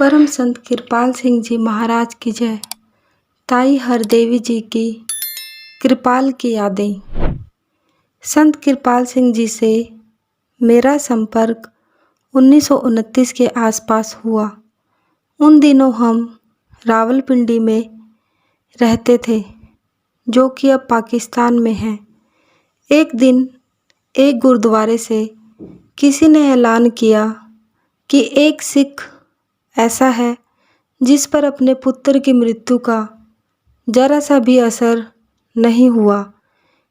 परम संत कृपाल सिंह जी महाराज की जय। ताई हरदेवी जी की कृपाल की यादें। संत कृपाल सिंह जी से मेरा संपर्क 1929 के आसपास हुआ। उन दिनों हम रावलपिंडी में रहते थे, जो कि अब पाकिस्तान में है। एक दिन एक गुरुद्वारे से किसी ने ऐलान किया कि एक सिख ऐसा है जिस पर अपने पुत्र की मृत्यु का जरा सा भी असर नहीं हुआ।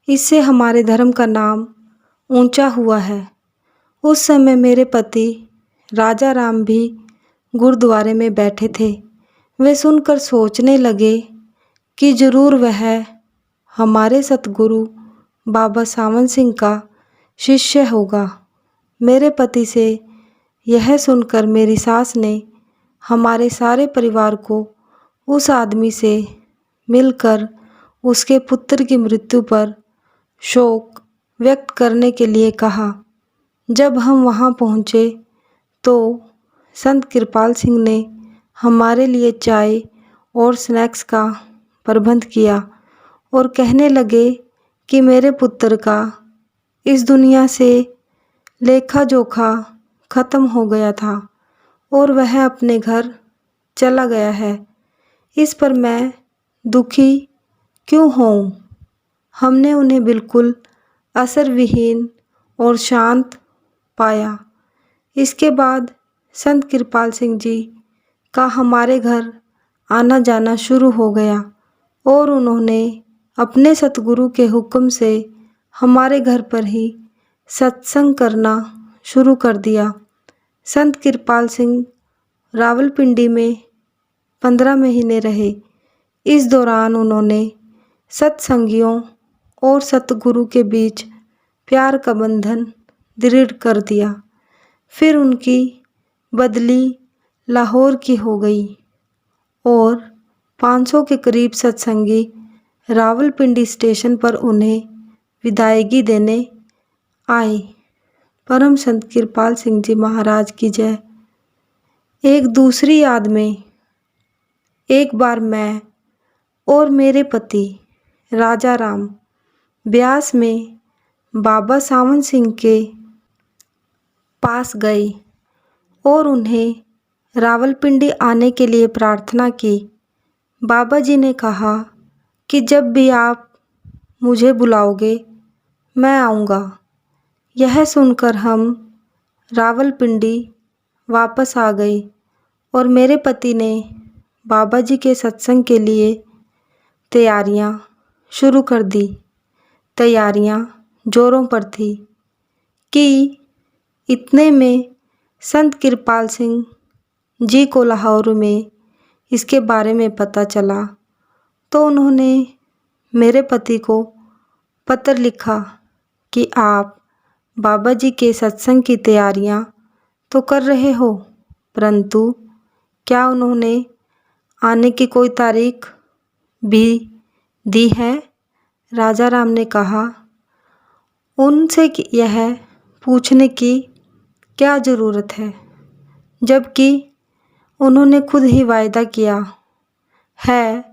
इससे हमारे धर्म का नाम ऊंचा हुआ है। उस समय मेरे पति राजा राम भी गुरुद्वारे में बैठे थे। वे सुनकर सोचने लगे कि जरूर वह हमारे सतगुरु बाबा सावन सिंह का शिष्य होगा। मेरे पति से यह सुनकर मेरी सास ने हमारे सारे परिवार को उस आदमी से मिलकर उसके पुत्र की मृत्यु पर शोक व्यक्त करने के लिए कहा। जब हम वहां पहुंचे तो संत कृपाल सिंह ने हमारे लिए चाय और स्नैक्स का प्रबंध किया और कहने लगे कि मेरे पुत्र का इस दुनिया से लेखा जोखा खत्म हो गया था और वह अपने घर चला गया है। इस पर मैं दुखी क्यों होऊं? हमने उन्हें बिल्कुल असर विहीन और शांत पाया। इसके बाद संत कृपाल सिंह जी का हमारे घर आना जाना शुरू हो गया और उन्होंने अपने सतगुरु के हुक्म से हमारे घर पर ही सत्संग करना शुरू कर दिया। संत कृपाल सिंह रावलपिंडी में 15 महीने रहे। इस दौरान उन्होंने सत्संगियों और सतगुरु के बीच प्यार का बंधन दृढ़ कर दिया। फिर उनकी बदली लाहौर की हो गई और 500 के करीब सत्संगी रावलपिंडी स्टेशन पर उन्हें विदायगी देने आए। परम संत कृपाल सिंह जी महाराज की जय। एक दूसरी याद में एक बार मैं और मेरे पति राजा राम ब्यास में बाबा सावन सिंह के पास गए और उन्हें रावलपिंडी आने के लिए प्रार्थना की। बाबा जी ने कहा कि जब भी आप मुझे बुलाओगे मैं आऊँगा। यह सुनकर हम रावलपिंडी वापस आ गए और मेरे पति ने बाबा जी के सत्संग के लिए तैयारियां शुरू कर दी। तैयारियां जोरों पर थी कि इतने में संत कृपाल सिंह जी को लाहौर में इसके बारे में पता चला तो उन्होंने मेरे पति को पत्र लिखा कि आप बाबा जी के सत्संग की तैयारियां तो कर रहे हो, परंतु क्या उन्होंने आने की कोई तारीख भी दी है? राजा राम ने कहा, उनसे यह पूछने की क्या ज़रूरत है, जबकि उन्होंने खुद ही वायदा किया है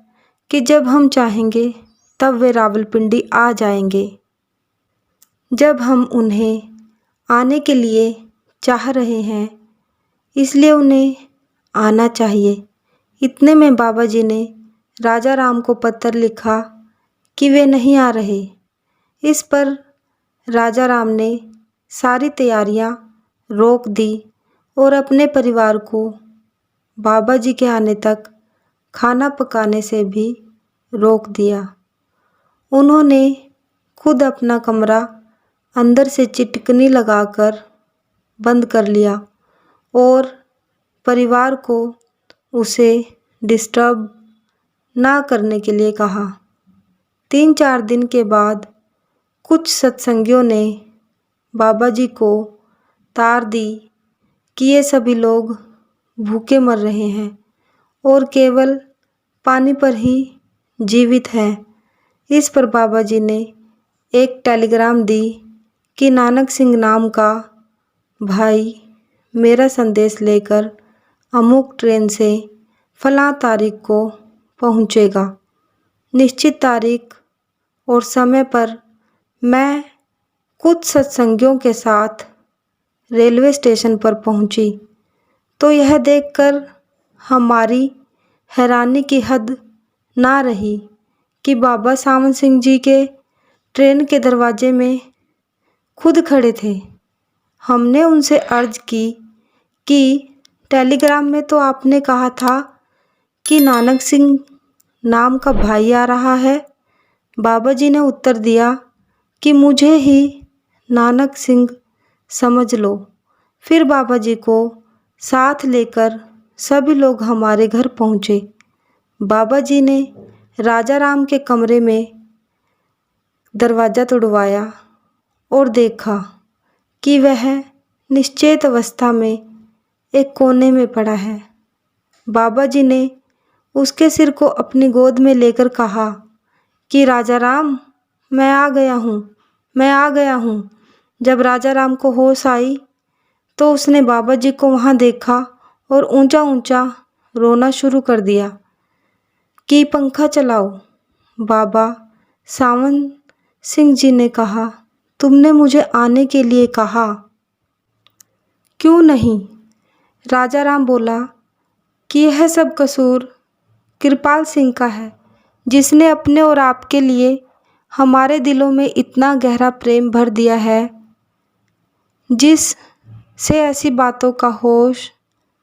कि जब हम चाहेंगे तब वे रावलपिंडी आ जाएंगे। जब हम उन्हें आने के लिए चाह रहे हैं, इसलिए उन्हें आना चाहिए। इतने में बाबा जी ने राजा राम को पत्र लिखा कि वे नहीं आ रहे। इस पर राजा राम ने सारी तैयारियां रोक दी और अपने परिवार को बाबा जी के आने तक खाना पकाने से भी रोक दिया। उन्होंने खुद अपना कमरा अंदर से चिटकनी लगाकर बंद कर लिया और परिवार को उसे डिस्टर्ब ना करने के लिए कहा। 3-4 दिन के बाद कुछ सत्संगियों ने बाबा जी को तार दी कि ये सभी लोग भूखे मर रहे हैं और केवल पानी पर ही जीवित हैं। इस पर बाबा जी ने एक टेलीग्राम दी कि नानक सिंह नाम का भाई मेरा संदेश लेकर अमुक ट्रेन से फलां तारीख को पहुँचेगा। निश्चित तारीख और समय पर मैं कुछ सत्संगियों के साथ रेलवे स्टेशन पर पहुंची तो यह देखकर हमारी हैरानी की हद ना रही कि बाबा सावन सिंह जी के ट्रेन के दरवाजे में खुद खड़े थे। हमने उनसे अर्ज की कि टेलीग्राम में तो आपने कहा था कि नानक सिंह नाम का भाई आ रहा है। बाबा जी ने उत्तर दिया कि मुझे ही नानक सिंह समझ लो। फिर बाबा जी को साथ लेकर सभी लोग हमारे घर पहुँचे। बाबा जी ने राजा राम के कमरे में दरवाज़ा तोड़वाया और देखा कि वह निश्चेत अवस्था में एक कोने में पड़ा है। बाबा जी ने उसके सिर को अपनी गोद में लेकर कहा कि राजा राम, मैं आ गया हूँ, मैं आ गया हूँ। जब राजा राम को होश आई तो उसने बाबा जी को वहाँ देखा और ऊंचा ऊंचा रोना शुरू कर दिया कि पंखा चलाओ। बाबा सावन सिंह जी ने कहा, तुमने मुझे आने के लिए कहा, क्यों नहीं? राजा राम बोला कि यह सब कसूर कृपाल सिंह का है, जिसने अपने और आपके लिए हमारे दिलों में इतना गहरा प्रेम भर दिया है, जिस से ऐसी बातों का होश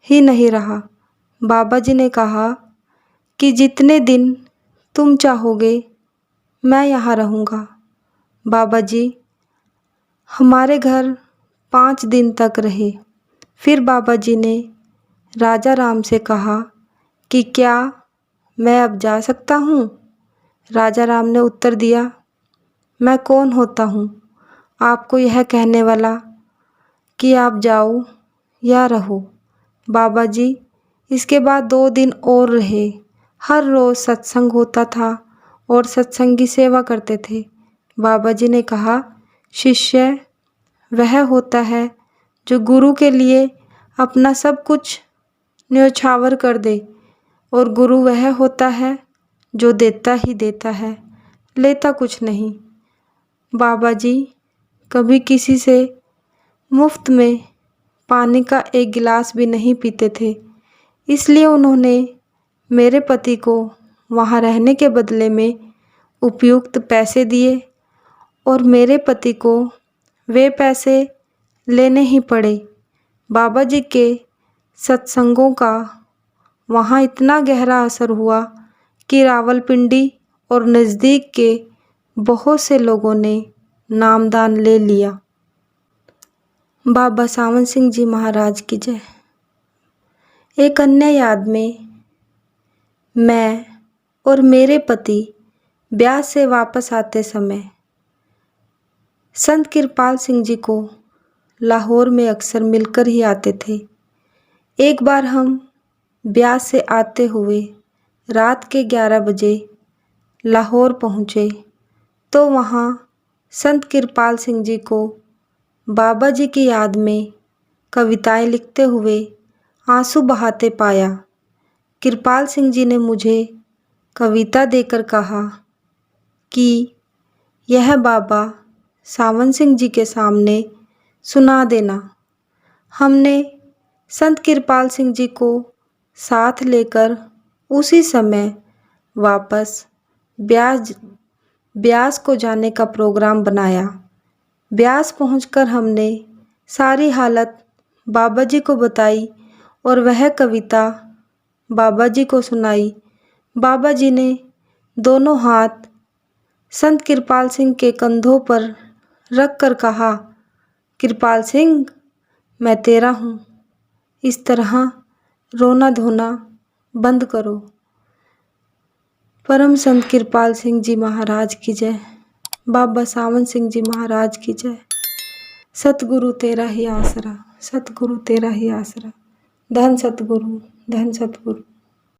ही नहीं रहा। बाबा जी ने कहा कि जितने दिन तुम चाहोगे मैं यहाँ रहूँगा। बाबा जी हमारे घर 5 दिन तक रहे। फिर बाबा जी ने राजा राम से कहा कि क्या मैं अब जा सकता हूँ? राजा राम ने उत्तर दिया, मैं कौन होता हूँ आपको यह कहने वाला कि आप जाओ या रहो। बाबा जी इसके बाद 2 दिन और रहे। हर रोज़ सत्संग होता था और सत्संगी सेवा करते थे। बाबा जी ने कहा, शिष्य वह होता है जो गुरु के लिए अपना सब कुछ न्योछावर कर दे, और गुरु वह होता है जो देता ही देता है, लेता कुछ नहीं। बाबा जी कभी किसी से मुफ्त में पानी का एक गिलास भी नहीं पीते थे। इसलिए उन्होंने मेरे पति को वहाँ रहने के बदले में उपयुक्त पैसे दिए और मेरे पति को वे पैसे लेने ही पड़े। बाबा जी के सत्संगों का वहाँ इतना गहरा असर हुआ कि रावलपिंडी और नज़दीक के बहुत से लोगों ने नामदान ले लिया। बाबा सावन सिंह जी महाराज की जय। एक अन्य याद में मैं और मेरे पति ब्यास से वापस आते समय संत कृपाल सिंह जी को लाहौर में अक्सर मिलकर ही आते थे। एक बार हम ब्यास से आते हुए रात के 11 बजे लाहौर पहुँचे तो वहाँ संत कृपाल सिंह जी को बाबा जी की याद में कविताएं लिखते हुए आंसू बहाते पाया। कृपाल सिंह जी ने मुझे कविता देकर कहा कि यह बाबा सावन सिंह जी के सामने सुना देना। हमने संत कृपाल सिंह जी को साथ लेकर उसी समय वापस ब्यास को जाने का प्रोग्राम बनाया। ब्यास पहुंचकर हमने सारी हालत बाबा जी को बताई और वह कविता बाबा जी को सुनाई। बाबा जी ने दोनों हाथ संत कृपाल सिंह के कंधों पर रख कर कहा, कृपाल सिंह मैं तेरा हूँ, इस तरह रोना धोना बंद करो। परम संत कृपाल सिंह जी महाराज की जय। बाबा सावन सिंह जी महाराज की जय। सतगुरु तेरा ही आसरा, सतगुरु तेरा ही आसरा। धन सतगुरु, धन सतगुरु।